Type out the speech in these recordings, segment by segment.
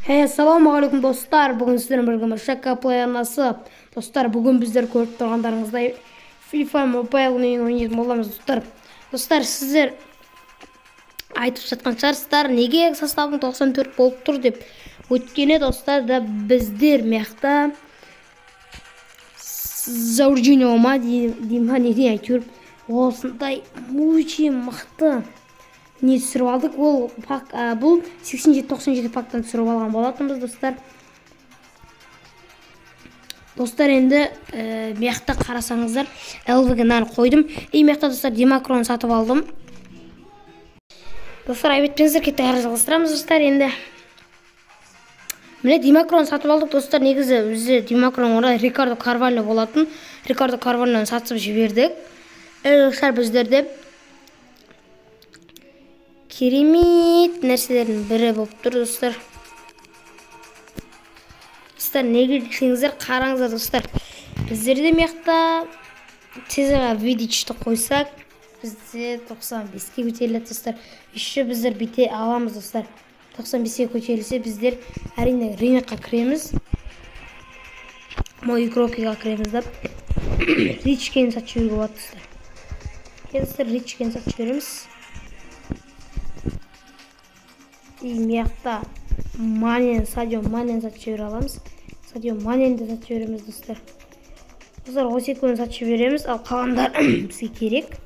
Assalamualaikum dostlar. Бүгін сіздермен бірге Шака Play арнасы. Достар, бүгін біздер көріп тұрғандарыңыздай FIFA Mobile ойнайтын боламыз достар. Достар, сіздер айтып жатқан шығарсыздар, неге составың 94 болып тұр деп. Өткені достар да біздер мияқта Заурджино ма деймін, неге әйтеуір осындай өте мықты не түсіріп алдық. Ол бұл 87-97 пактан түсіріп алған болатынбыз достар. Достар, енді мияқта қарасаңыздар, LV-ге қойдым. Мияқта достар Демакрон сатып алдым. Достар, айбетпеңіздер, кетті әрі жалғастырамыз достар. Енді міне Демакрон сатып алдық достар. Негізі бізде Демакрон орай Рикардо Карвальо болатын. Рикардо Карвальоны сатып жібердік. Достар, біздерде керемет нәрселердің бірі болып тұр достар. Достар, неге десеңіздер, қараңыздар достар. Біздерде мияқта Цезарь Видичті қойсақ, бізде 95-ке көтеріледі достар. Еще біздер бете аламыз достар. 95-ке көтерілсе біздер әрине рынокқа кіреміз. Мой игрокиға кіреміз деп. Ричкені сатып жіберуге болады достар. Достар, Ричкені сатып жібереміз. Мияқта Садио Манені сатып жібере аламыз. Садио Манені сатып жібереміз достар. Достар, 12-ні сатып жібереміз, ал қалғандар бізге керек.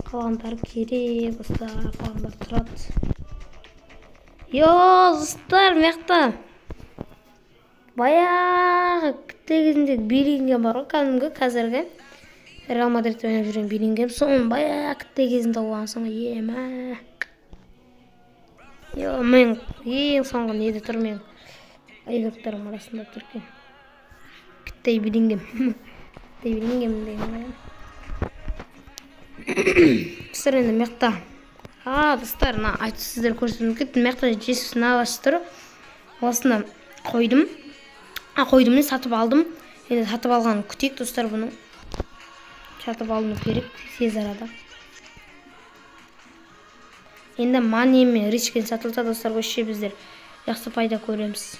Қалғандар керек достар, қалғандар тұрады. Достар, мияқта баяғы күтте кезінде Беллингем бар ғой, кәдімгі қазіргі Реал Мадридте ойнап жүрген Беллингем. Соның баяғы күтте кезінде болған соң ема. Мен ең соңғы неде тұр, мен игроктарым арасында тұр екен. Күттей Беллингем. Күттей Беллингем деген. Достар, енді мияқта. Достар, айтып сіздер көрсетуім мүмкін. Мияқта Jesus Navas тұр. Осыны қойдым. Қойдым, сатып алдым. Енді сатып алған күтейік достар бұны. Сатып алыну керек тез арада. Енді Мани мен Ричкен сатылса достар, өше біздер жақсы пайда көреміз.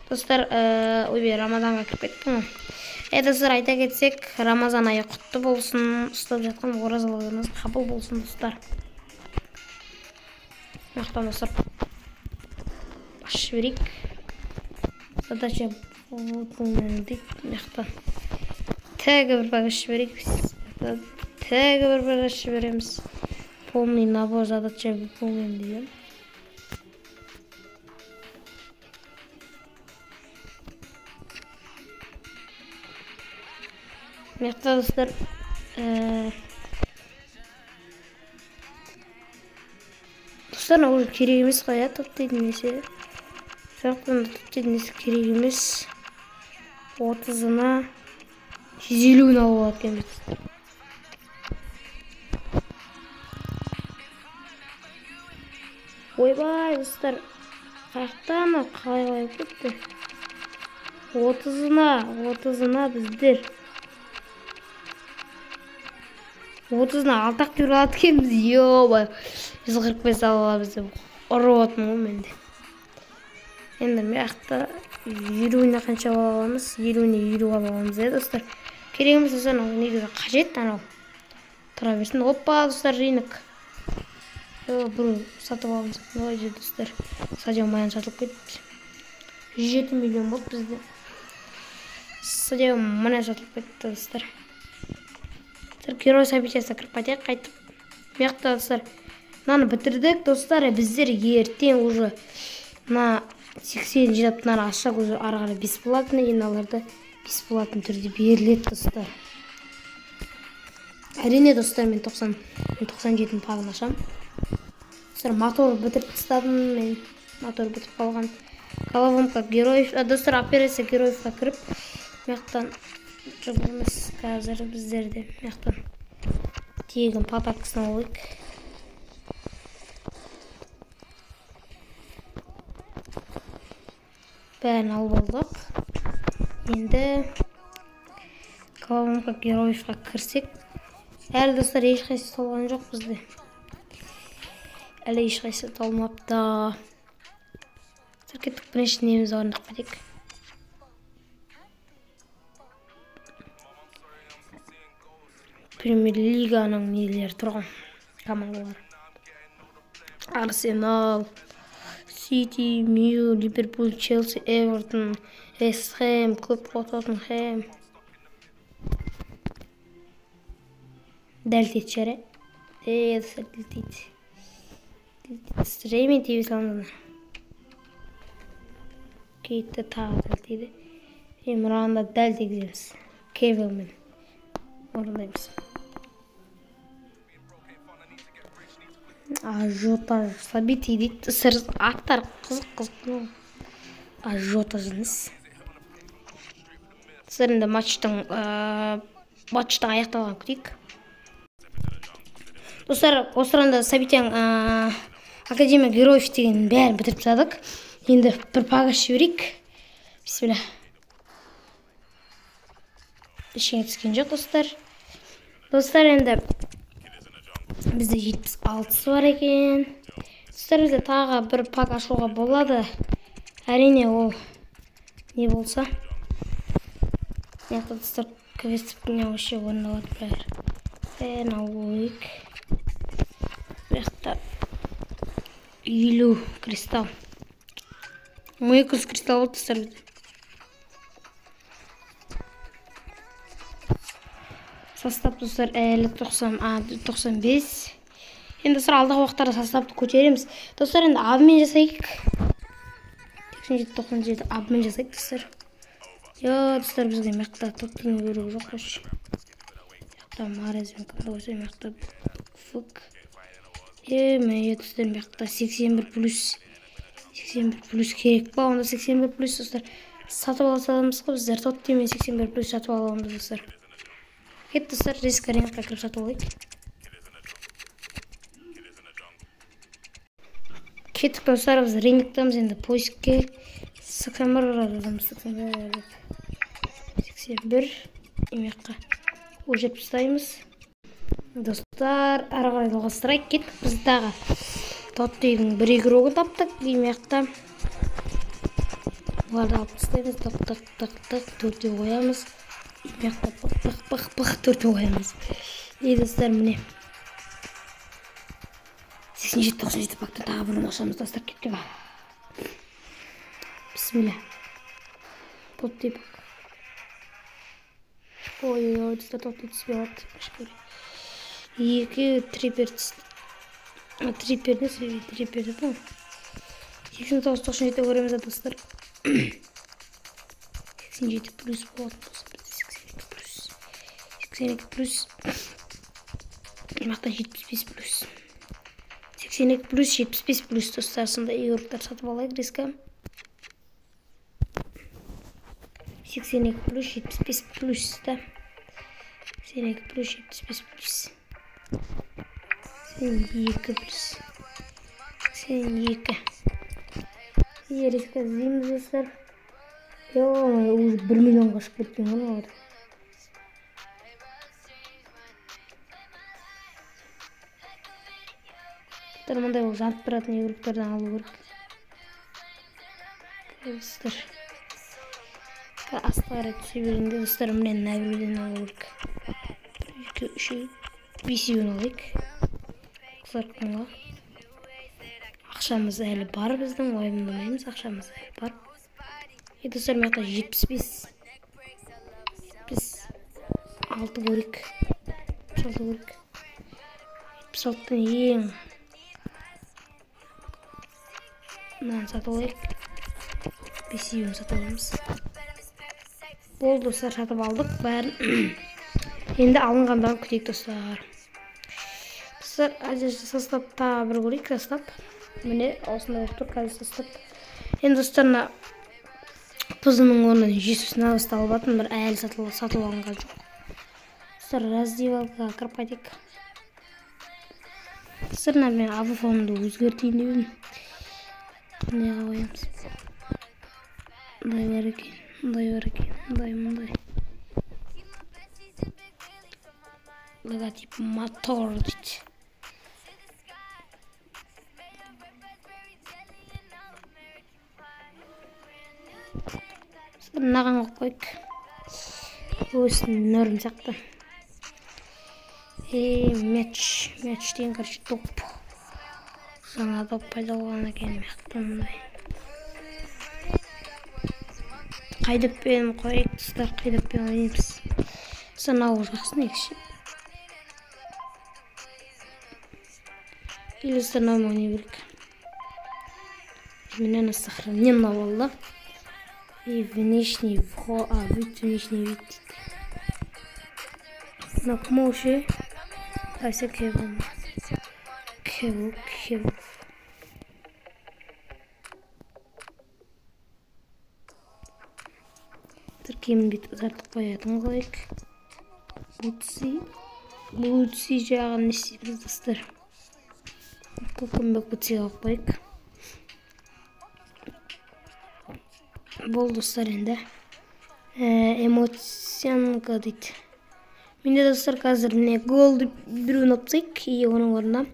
Достар, Рамазанға кіріп кеттім. Достар, айта кетсек, Рамазан айы құтты болсын, ұстап жатқан оразалығыңыз қабыл болсын достар. Мақтан достар, башы берейік. Задача бұлтыңын дейік, мақтан. Тәгі бір бағышы берейік. Тәгі бір бағышы береміз. Полный набор задача выполнен деймін. Мияқта достар, достар, ол керек емес қой, топтайтын несі. Сондықтан топтайтын несі керек емес. 30-ына 150-ін алып алады екен достар. Ойбай достар, қаяқтан қалай кетті. 30-ына біздер 30-ына алтақ түр алады екенбіз. 145 алып бізде ұрып отын ғой менде. Енді мияқта 50-іне қанша аламыз? 50-іне 50 аламыз достар. Керегіміз достар, негізі қажет анау. Тұра берсін. Опа достар, рынок. Бұл сатып алымыз. Олай же достар, Садио Мани сатылып кетті. 107 миллион болды бізде. Садио Мани сатылып кетті достар. Герой событиясына кіріп қайтайық қайтып. Мияқта достар, мынаны бітірдік достар. Біздер ертең уже 80 жинап ашсақ, уже ары қарай бесплатный, еналарда бесплатный түрде беріледі достар. Әрине достар, мен 97-ні пағын ашам. Достар, мотор бітіріп тастадым, мен мотор бітіріп қалған. Головомка героев, достар, операция героевқа кіріп, мияқтан жүгірміз қазір біздерде. Мияқтан тегін подаркасын алайық. Бәрін алып алдық. Енді головомка героевқа кірсек, әлі достар ешқайсы толған жоқ бізде. Әлі ешқайсы толмапты. Кеттік бірінші неміз орындық бедек. Премьер лиганың нелері тұрған командалар. Арсенал, Сити, Мью, Ливерпуль, Челси, Эвертон, Вест Хэм, Клуб Тоттенхэм. Дәл тет шәрі. Дәл тет. Стремен тейбі салындыны. Кейтті тағы дәл тейді. Емірағында дәл тегіземіз. Кевилмен. Орындаймыз. Ажиотаж событий дейді. Аттар қызық. Ажиотажыңыз. Сырында матчтың аяқталған күтейік. Достар, осыранда событияң Академия Героев деген бәрін бітіріп тастадық. Енді бір пагаш жіберейік. Бисмилля. Ішіңе түскен жоқ, достар. Достар, енді бізде 76-сы бар екен. Достар, бізде тағы бір пак ашуға болады. Әрине ол не болса. Яқты достар, квесттің өше орын алады бәрі. Бәрін алуық. Яқты 50 кристалл. 200 кристалл болды, достар, бізде. Состав, достар, әлі 95. Енді достар, алдағы уақыттарда составты көтереміз. Достар, енді абымен жасайық. 87-97 абымен жасайық, достар. Достар, бізге мақта топтың көрігі жоқ. Мақта Марезбен кімді қойса, мақта Фук. Достар, мақта 81 плюс керек ба? Онда 81 плюс, достар, сатып ала саламыз ғой. Біздер тоттемен 81 плюс сатып аламыз, достар. Кетті, достар, риск аренатқа кіріп сатып алайық. Кеттік, достар, біз рейниктамыз енді поискке. 81 емеққа өжеп ұстаймыз. Достар, ары қарай жалғастырайық. Кеттік, біз тағы тоттейдің бір игрогын таптық. Емеқта оларды алып ұстаймыз. Тық, төртеу қоямыз. Емеқта пық, төртеу қоямыз. Достар, міне 87-97 пакта тағы бұны қосамыз, достар, кетке ба. Бисмилля. Тоттей пак. Ой, достар, тоттей түспей алады. 2 трипер түсті. Триперді бұл. 89-97 көреміз, достар. 87 плюс болады, достар. 82 плюс. Мақта 75 плюс. 82 плюс, 75 плюс, достар, сонда игроктар сатып алайық рискі. 82 плюс, 75 плюс, да. 82 плюс, 75 плюс. 82 плюс. 82. Рискі зейміз, достар. Өзі 1 миллион қашып кеткен ғана олар. Мұндай ол жанып тұратын игроктардан алу керек. Достар, астары түсе бергенде, достар, мұнен нәбірден алу керек. 2, 3, 5 еуін алайық. Құларқынға. Ақшамыз әлі бар біздің, ойымдамаймыз, ақшамыз әлі бар. Достар, мақта 75. 76 көрек. 76 көрек. 76-тың ең мынаны сатып алайық. 5 еуін сатып аламыз. Болды, достар, сатып алдық бәрін. Енді алынғандарын күтейік, достар. Достар, состав тағы бір көрейік, состав. Міне, осында өтіп тұр, қазір состав. Енді, достарына пызының орнын жесусін ағысты алып бір әлі сатып алынған жоқ. Достар, раздевалға кіріп қайтайық. Достар, мен авофонымды өзгертейін деймін. Неға қоямыз? Мұндай бар екен, мұндай. Логотип мотор дейді. Мынаған қойып өсін нөрім сияқты. Мяч деген короче топ. Жаңа доп пайда болған екен мақтанмай. Қайдаппен қойып тұстар, қайдаппен ойнаймыз. Санау жақсын екші. Или станом ойнай берек. Именно сохранено было. И внешний вход, внешний вид. Но к моши. Ася кебу. Тіркемін бет ұзартып қоятын қойық. Бутси жағын не істейміз достар. Көкімбек бутсиға қойық. Бол достар енді. Эмоциянға дейді. Менде достар қазір не голды біреуін опсайық. И оның орнына.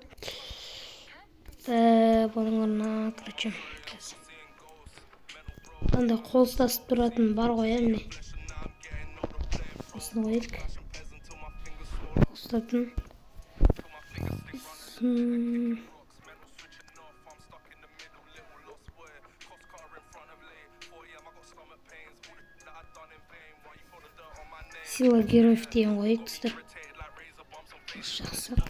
Оның орнына, короче. Анда қол ұстасып тұратын бар ғой, міне. Осыны қойық. Ұстатын. Сила героев деген қойық достар. Жақсақ.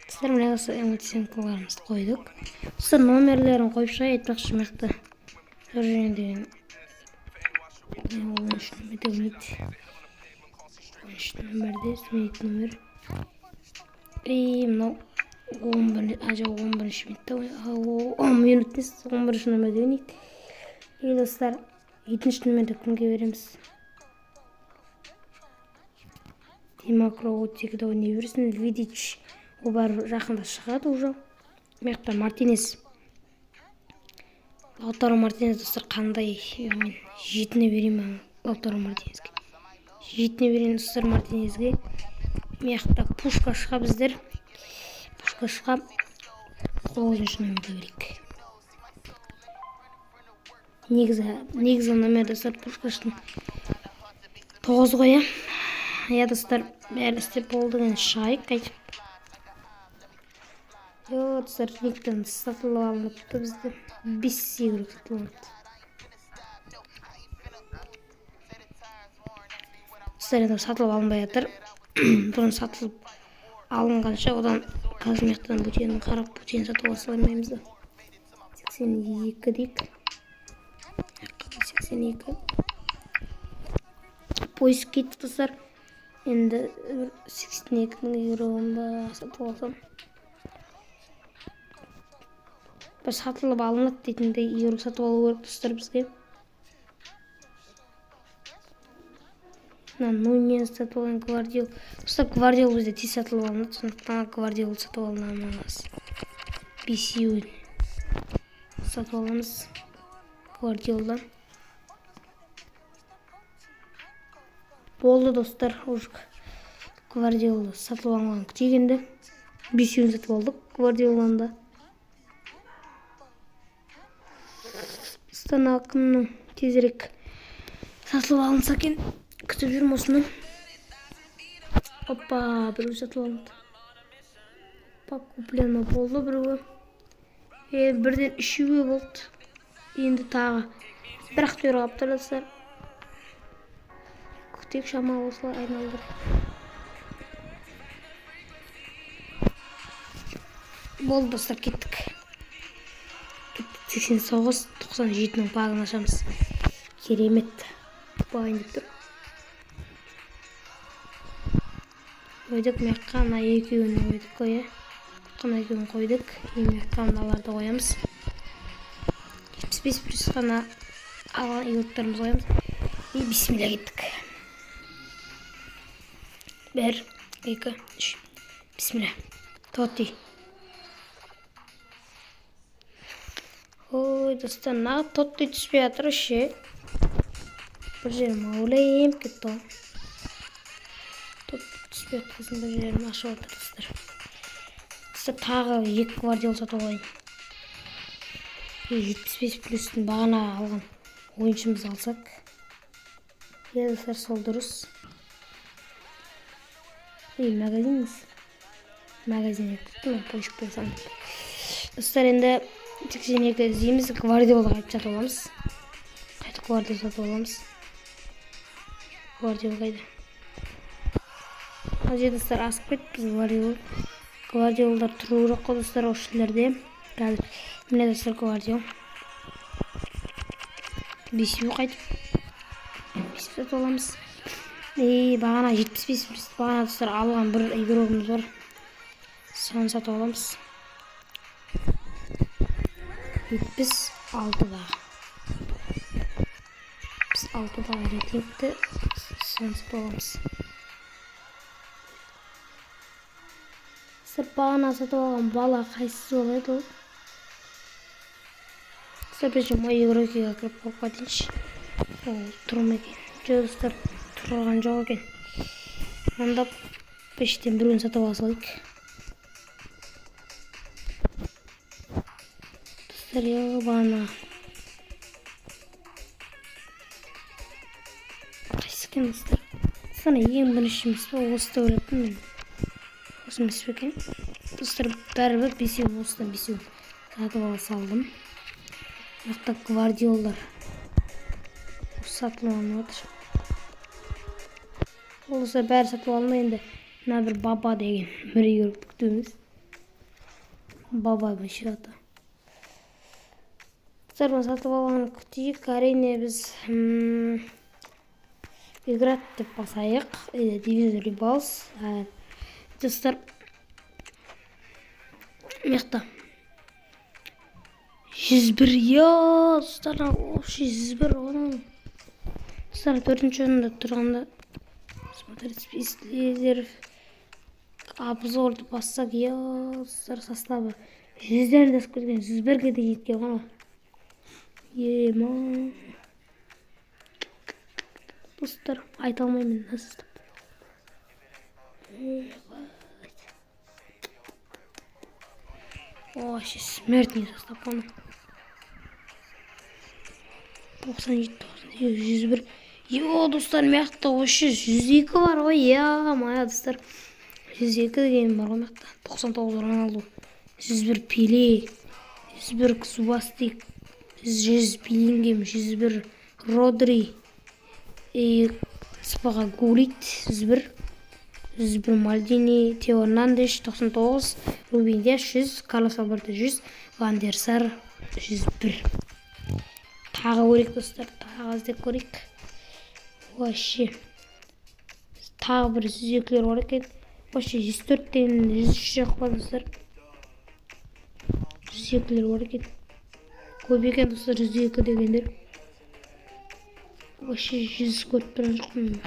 Достар, міне осы эмоциянкаларымызды қойдық. Достар, номерлерін қойып шығай айтпақшы мықты. Жүрген деген. Оның үшін өтемейді. Оның үшін нөмірде сүмейді нөмір. Мынау 11-ші минутта 10 минуттес 11-ші нөмірде ойнайды. Достар, 7-ші нөмірде кімге береміз? Димакро өтсекіде ойнай берсін. Видич ол бар жақында шығады уже. Мектар Мартинес. Лаутаро Мартинес достар қандай? Мен 7-не береймін Лаутаро Мартинеске. 7-не берейін достар Мартинеске. Мектар пушка шыға біздер. Пушка шыға 9-ші нөмірде берейік. Негізі нөмір достар пушкаштың 9 қоя. Достар бәрі істеп болды деген шығайық қайтып. Достар ликтен сатылып алыныпты бізде 5 игрок сатылыныпты. Достар енді сатылып алынбай жатыр. Бұрын сатылып алынғанша одан қазмектен бөтенін қарап бөтен сатып ала салмаймыз да. 82 дейік. 82. Поиск кетті достар. Енді 82-ның еуроғын ба сатып алсам. Бір сатылып алынады дейтіндей еуро сатып алу керек достар бізге. Нуньес сатып алған Гвардиол. Достар, Гвардиол бізде тез сатылып алынады. Сондықтан Гвардиол сатып алынамыз. Бесеуін сатып аламыз Гвардиолдан. Болды достар, уже Гвардиолды сатылып алған күтегенді. Бесеуін сатып алдық Гвардиолдан да. Стана кімнің тезірек сатылып алынса екен, күтіп жүрмін осыны. Опа, біреу сатылып алынды. Куплено болды біреуі. Бірден 3-ге болды. Енді тағы бір актер қаптырдыстар. Күтек шама осылай айналдыр. Болды достар, кеттік. 89-97-ның бағын ашамыз. Керемет. Бағын деп тұр. Қойдық мекқана екеуін қойдық қоя. Қана екеуін қойдық. Мекқаналарды қоямыз. 75 плюс қана алған игроктарымыз қоямыз. И бисмилля кеттік. 1, 2, 3. Бисмилля. Тоти. Ой, достар, нағып тотты түспей атыр үші. Бір жерім аулайым кетті. Тотты түспей атырсын бір жерім ашып атыр достар. Тағы 2 Гвардиол сатып алайын. 75 плюстың бағана алған ойыншымыз алсақ. Достар, сол дұрыс. Магазин ектім, поишіп қойсам. Достар, енді 82 іздейміз, Гвардиолды қайтып сатып аламыз. Қайтып Гвардиол сатып аламыз. Гвардиол қайда? Қазір достар, асып кетті біз Гвардиолдар тұру керек қой достар, осылерде. Қазір міне достар, Гвардиол. Бесеу қайтып. Бесеу сатып аламыз. Бағана 75 плюс. Бағана достар алған бір игрогымыз бар. Соны сатып аламыз. 76-дағы. 76-дағы рейтингті. Соны сатып аламыз. Бағана сатып алған бала қайсысы олайды ол? Сәпеші мой игрокиға кіріп қорқа дейінші. Ол тұрым екен. Достар, тұрған жоқ екен. Ондап пештен біреуін сатып алсайық. Достар, бағана қайсы екен достар? Достар, ең бірінші емес па? Осы ойлаппын мен. Осы емес пе екен? Достар, бәрібір бесеу, осыдан бесеу сатып ала салдым. Мақта Гвардиолдар сатып алынып отыр. Олса бәрі сатып алынды. Енді мына бір баба деген бір игрок күтеміз. Баба бөше аты. Достар, сатып алғанын күтейік. Әрине біз играть деп басайық. Division Rivals. Достар, мекта 101, достар, вообще 101 оның. Достар, 4-ші орында тұрғанда смотреть список лидеров, обзорды бассақ, достар, составы 100-ден асып кеткен, 101-ге де жеткен ғана. Ема. Достар, айта алмаймын мына состав. Вообще смертный состав оны. 97, 101. Достар, мекта вообще 102 бар ғой. Моя достар. 102 деген бар ғой мекта. 99 Роналду, 101 Пеле, 101 Субастик, 100 Беллингем, 101 Родри, Спаға Гулит, 101 Мальдини, Тео Эрнандеш, 99, Рубин Диаш, 100, Карлос Алберто, 100, Ван дер Сар, 101. Тағы көрейік достар, тағы іздеп көрейік. Вообще. Тағы бір 102-лер бар екен. Вообще 104-тен 103 жақ бар достар. 102-лер бар екен. Көп екен достар 102 дегендер. Вообще 100 көріп тұрған жоқпын.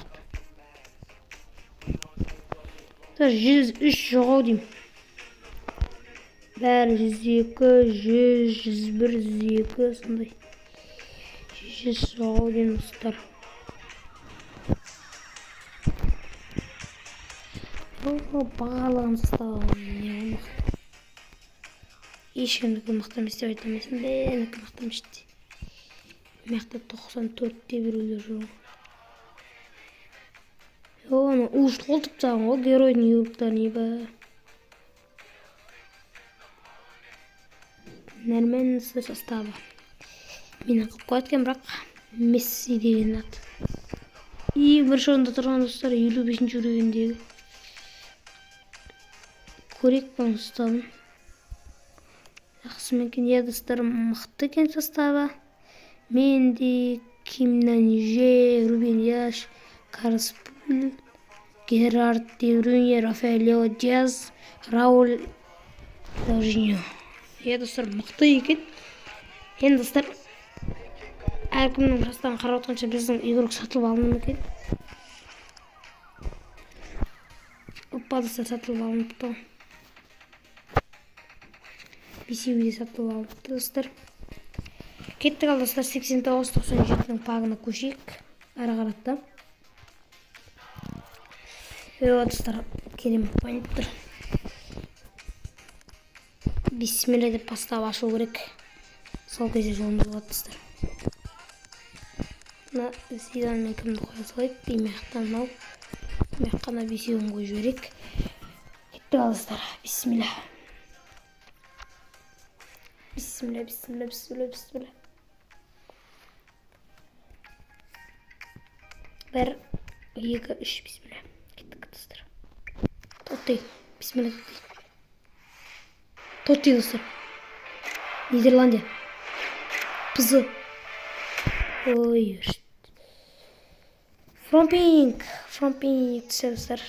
103 жоғау дейм. Бәрі 102, 100, 101, 102 сондай. 100 жоғау дейм достар. Бағалығын составын не мықты. Ешкімдікі мықты емес деп айтамайсын. Бәнікі мықты емес де. Мықты 94-те біреулер жоқ. Оны ұшты қолтып тағын ғой, геройдың еуроптар не ба. Нәрмен составы. Мен ақып қояткен бірақ Месси деген аты. Бірінші орында тұрған достар 55-ші үрегендегі. Көрек баң составын. Жақсы менкен достар мықты кен составы. Менди, Кимнанже, Рубин Диаш, Карлос Пуль, Герард Де Брюйне, Рафаэль Лео Диаз, Рауль Жоржиньо. Достар мықты екен. Енді достар әркімнің жастан қарап отқанша біздің игрок сатылып алынды екен. Опа достар сатылып алыныпты. Бесеуде сатылып алыныпты достар. Кеттік ал достар 89-97-ның пагына көшейік. Әрі қаратта. Достар керемет ойнап тұр. бисмилля деп бастап ашу керек. Сол кезде жолымыз болады достар. Мына Зидан мен кімді қоя салайық? Имяқтан мынау. Имяққана бесеуін қойып жіберейік. Кеттік достар. Бисмилля. Бисмилля, бисмилля, бисмилля, бисмилля. 1, 2, 3, бисмилля. Кеттік достар. Тоттай. Бисмилля тоттай. Тоттай достар. Нидерландия. Пызы. Ой, Фромпинг түсті достар.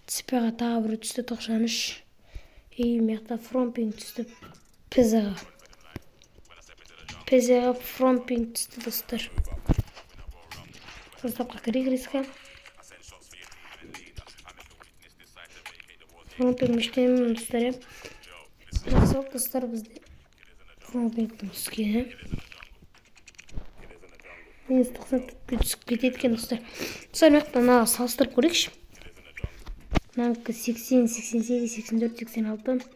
Цпға тағы бір түсті 93. Мияқта фромпинг түсті пзға. Пзға фромпинг түсті достар. Составқа кіресіға. Фромпинг мүштемін достар. Жақсылық достар бізде. Фромпингтің түскені. Минус 90 түсіп кетеді екен достар. Достар мына салыстырып көрейікші. Мынанікі 80, 88, 84,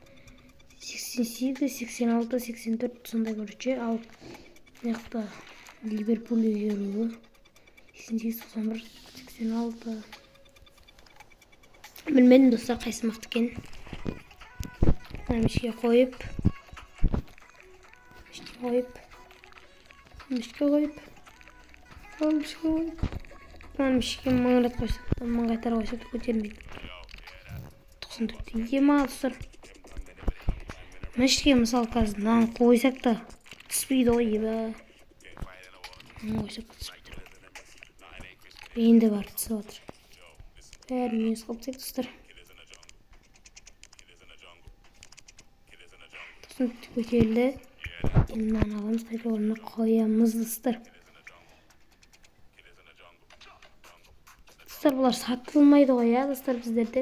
86, 88, 86, 84 сондай көрші. Ал мынақты Ливерпуль еруі 88, 91, 86. Білмедім достар қайсы мықты екен. Мышке қойып. Мышке маңырат қойсақ, маңғайтар қойсақ көтермейді. 94 ема достар. Мышке мысал қазір нан қойсақ та түспейді ғой ебі. Қойсақ түспейді. Енді бар түсіп отыр. Бәрі мүйіз қалпсақ достар. 94 көтерілді. Енді нан аламыз, қайта орнына қоямыз достар. Достар, бұлар сатылмайды ғой, достар, біздерде.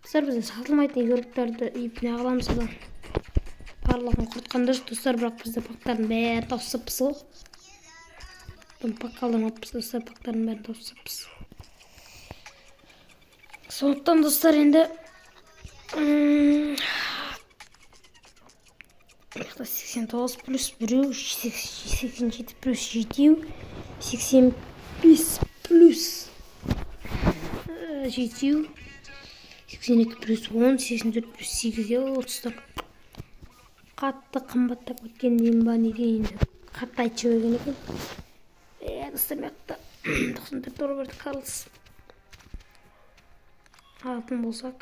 Достар, бізде сатылмайтын игіліктарды ипіне ағыламыз одан. Барлығын құртқанда достар, бірақ бізде пақтардың бәрі таусыппыз ғой. Пақ қалдырмаппыз достар, пақтардың бәрі таусыппыз. Сондықтан достар, енді 89 плюс 1, 87 плюс 7, 85 плюс 7, 82 плюс 10, 84 плюс 8, 30. Қатты қымбаттап өткен дейін ба, неден енді қатты айтшы өген екен. Достар, мияқта 94 Роберт Карлос. Алтын болсақ.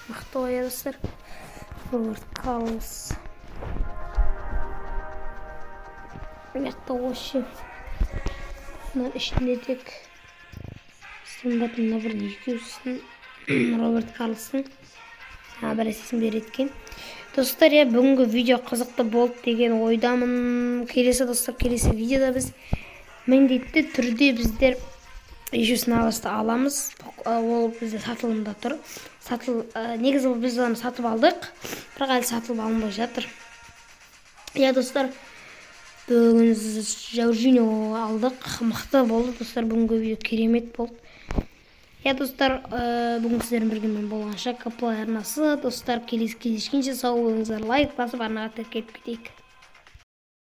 Мықты ғой, достар. Роберт Карлос. Мияқта осы. Мына ішінде тек стандартында бір 200-ін Роберт Карлостың бір әсесін береткен. Достар, бүгінгі видео қызықты болды деген ойдамын. Келесі достар, келесі видеода біз міндетті түрде біздер ешесін алысты аламыз. Ол бізде сатылымда тұр. Негізі біз оны сатып алдық, бірақ әлі сатылып алынбай жатыр. Достар, бүгін Жаужиньо алдық. Мықты болды достар, бүгінгі видео керемет болды. Достар, бүгін сіздердің біргемен болғанша Каплай арнасы. Достар, кездескенше сау болыңыздар, лайк басып арнаға тіркеліп кетейік.